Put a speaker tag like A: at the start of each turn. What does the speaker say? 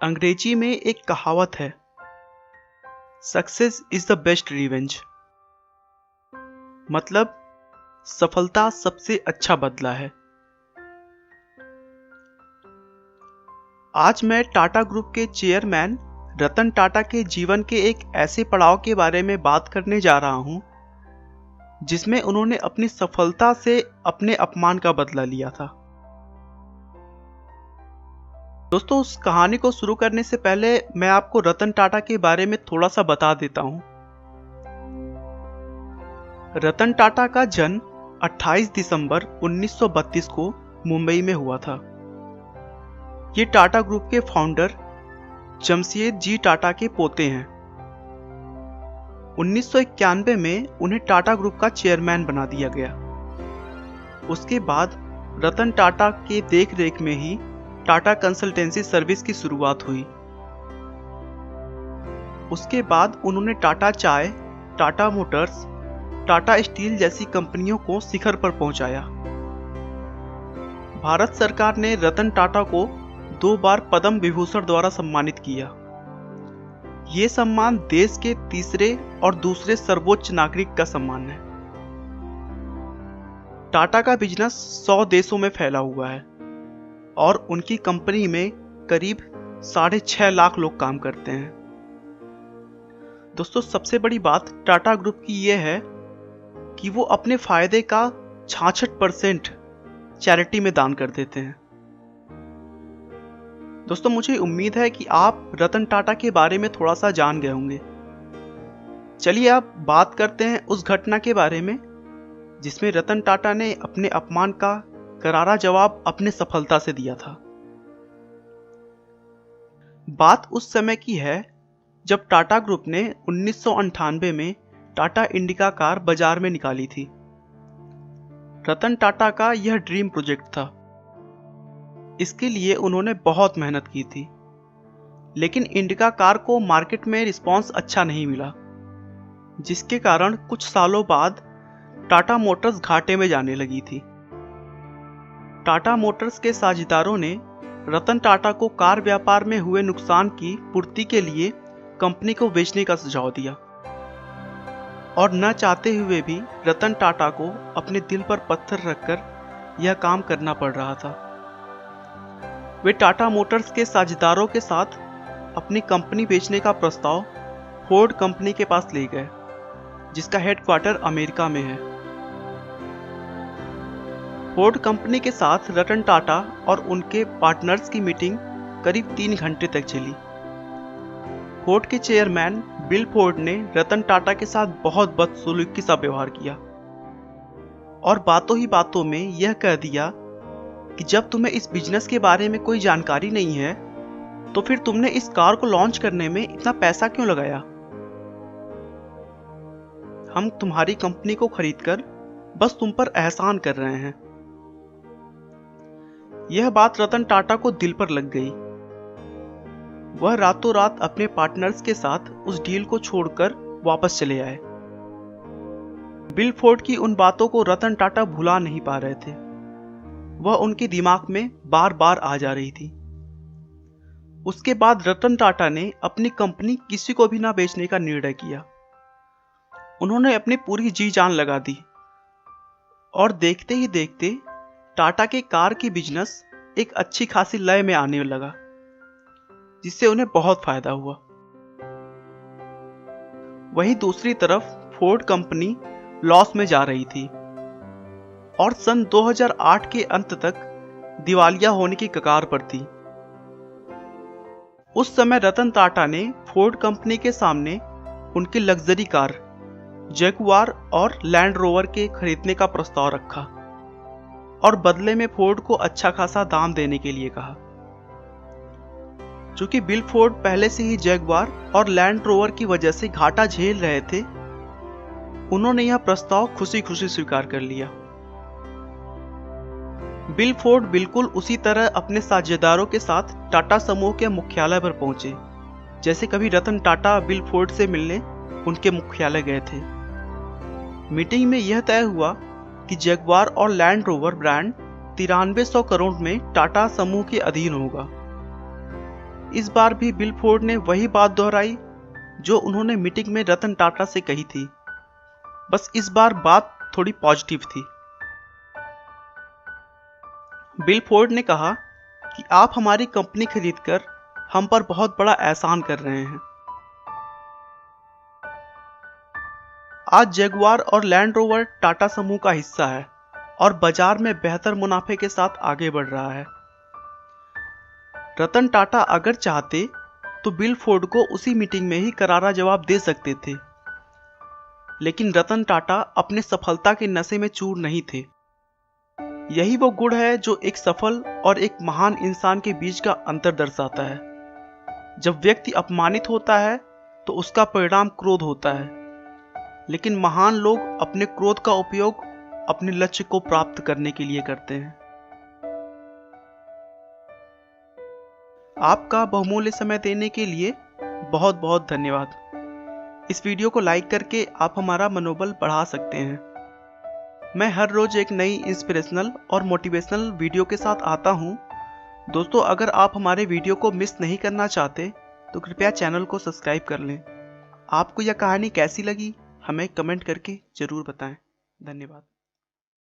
A: अंग्रेजी में एक कहावत है, success is the best revenge. मतलब सफलता सबसे अच्छा बदला है। आज मैं टाटा ग्रुप के चेयरमैन रतन टाटा के जीवन के एक ऐसे पड़ाव के बारे में बात करने जा रहा हूं जिसमें उन्होंने अपनी सफलता से अपने अपमान का बदला लिया था। दोस्तों, उस कहानी को शुरू करने से पहले मैं आपको रतन टाटा के बारे में थोड़ा सा बता देता हूं। रतन टाटा का जन्म 28 दिसंबर 1932 को मुंबई में हुआ था। ये टाटा ग्रुप के फाउंडर जमशेद जी टाटा के पोते हैं। 1991 में उन्हें टाटा ग्रुप का चेयरमैन बना दिया गया। उसके बाद रतन टाटा के देखरेख में ही टाटा कंसल्टेंसी सर्विस की शुरुआत हुई। उसके बाद उन्होंने टाटा चाय, टाटा मोटर्स, टाटा स्टील जैसी कंपनियों को शिखर पर पहुंचाया। भारत सरकार ने रतन टाटा को 2 बार पद्म विभूषण द्वारा सम्मानित किया। ये सम्मान देश के तीसरे और दूसरे सर्वोच्च नागरिक का सम्मान है। टाटा का बिजनेस 100 देशों में फैला हुआ है और उनकी कंपनी में करीब 6.5 लाख लोग काम करते हैं। दोस्तों, सबसे बड़ी बात टाटा ग्रुप की यह है कि वो अपने फायदे का 66% चैरिटी में दान कर देते हैं। दोस्तों, मुझे उम्मीद है कि आप रतन टाटा के बारे में थोड़ा सा जान गए होंगे। चलिए अब बात करते हैं उस घटना के बारे में जिसमें रतन टाटा ने अपने अपमान का करारा जवाब अपने सफलता से दिया था। बात उस समय की है जब टाटा ग्रुप ने 1998 में टाटा इंडिका कार बाजार में निकाली थी। रतन टाटा का यह ड्रीम प्रोजेक्ट था। इसके लिए उन्होंने बहुत मेहनत की थी, लेकिन इंडिका कार को मार्केट में रिस्पांस अच्छा नहीं मिला, जिसके कारण कुछ सालों बाद टाटा मोटर्स घाटे में जाने लगी थी। टाटा मोटर्स के साझेदारों ने रतन टाटा को कार व्यापार में हुए नुकसान की पूर्ति के लिए कंपनी को बेचने का सुझाव दिया और न चाहते हुए भी रतन टाटा को अपने दिल पर पत्थर रखकर यह काम करना पड़ रहा था। वे टाटा मोटर्स के साझेदारों के साथ अपनी कंपनी बेचने का प्रस्ताव फोर्ड कंपनी के पास ले गए, जिसका हेडक्वार्टर अमेरिका में है। फोर्ड कंपनी के साथ रतन टाटा और उनके पार्टनर्स की मीटिंग करीब 3 घंटे तक चली। फोर्ड के चेयरमैन बिल फोर्ड ने रतन टाटा के साथ बहुत बदसलूकी सा व्यवहार किया और बातों ही बातों में यह कह दिया कि जब तुम्हें इस बिजनेस के बारे में कोई जानकारी नहीं है तो फिर तुमने इस कार को लॉन्च करने में इतना पैसा क्यों लगाया। हम तुम्हारी कंपनी को खरीदकर बस तुम पर एहसान कर रहे हैं। यह बात रतन टाटा को दिल पर लग गई। वह रातों रात अपने पार्टनर्स के साथ उस डील को छोड़कर वापस चले आए। बिल फोर्ड की उन बातों को रतन टाटा भुला नहीं पा रहे थे। वह उनके दिमाग में बार बार आ जा रही थी। उसके बाद रतन टाटा ने अपनी कंपनी किसी को भी ना बेचने का निर्णय किया। उन्होंने अपनी पूरी जी जान लगा दी और देखते ही देखते टाटा के कार की बिजनेस एक अच्छी खासी लय में आने लगा, जिससे उन्हें बहुत फायदा हुआ। वहीं दूसरी तरफ फोर्ड कंपनी लॉस में जा रही थी और सन 2008 के अंत तक दिवालिया होने की कगार पर थी। उस समय रतन टाटा ने फोर्ड कंपनी के सामने उनकी लग्जरी कार जगुआर और लैंड रोवर के खरीदने का प्रस्ताव रखा और बदले में फोर्ड को अच्छा खासा दाम देने के लिए कहा। चूंकि बिल फोर्ड पहले से ही जगुआर और लैंड रोवर की वजह से घाटा झेल रहे थे, उन्होंने यह प्रस्ताव खुशी खुशी स्वीकार कर लिया। बिल फोर्ड बिल्कुल उसी तरह अपने साझेदारों के साथ टाटा समूह के मुख्यालय पर पहुंचे जैसे कभी रतन टाटा बिल फोर्ड से मिलने उनके मुख्यालय गए थे। मीटिंग में यह तय हुआ कि जगुआर और लैंड रोवर ब्रांड 9300 करोड़ में टाटा समूह के अधीन होगा। इस बार भी बिल फोर्ड ने वही बात दोहराई जो उन्होंने मीटिंग में रतन टाटा से कही थी, बस इस बार बात थोड़ी पॉजिटिव थी। बिल फोर्ड ने कहा कि आप हमारी कंपनी खरीदकर हम पर बहुत बड़ा एहसान कर रहे हैं। आज जगुआर और लैंड रोवर टाटा समूह का हिस्सा है और बाजार में बेहतर मुनाफे के साथ आगे बढ़ रहा है। रतन टाटा अगर चाहते तो बिल फोर्ड को उसी मीटिंग में ही करारा जवाब दे सकते थे, लेकिन रतन टाटा अपने सफलता के नशे में चूर नहीं थे। यही वो गुण है जो एक सफल और एक महान इंसान के बीच का अंतर दर्शाता है। जब व्यक्ति अपमानित होता है तो उसका परिणाम क्रोध होता है, लेकिन महान लोग अपने क्रोध का उपयोग अपने लक्ष्य को प्राप्त करने के लिए करते हैं। आपका बहुमूल्य समय देने के लिए बहुत बहुत धन्यवाद। इस वीडियो को लाइक करके आप हमारा मनोबल बढ़ा सकते हैं। मैं हर रोज एक नई इंस्पिरेशनल और मोटिवेशनल वीडियो के साथ आता हूं। दोस्तों, अगर आप हमारे वीडियो को मिस नहीं करना चाहते तो कृपया चैनल को सब्सक्राइब कर लें। आपको यह कहानी कैसी लगी हमें कमेंट करके जरूर बताएं। धन्यवाद।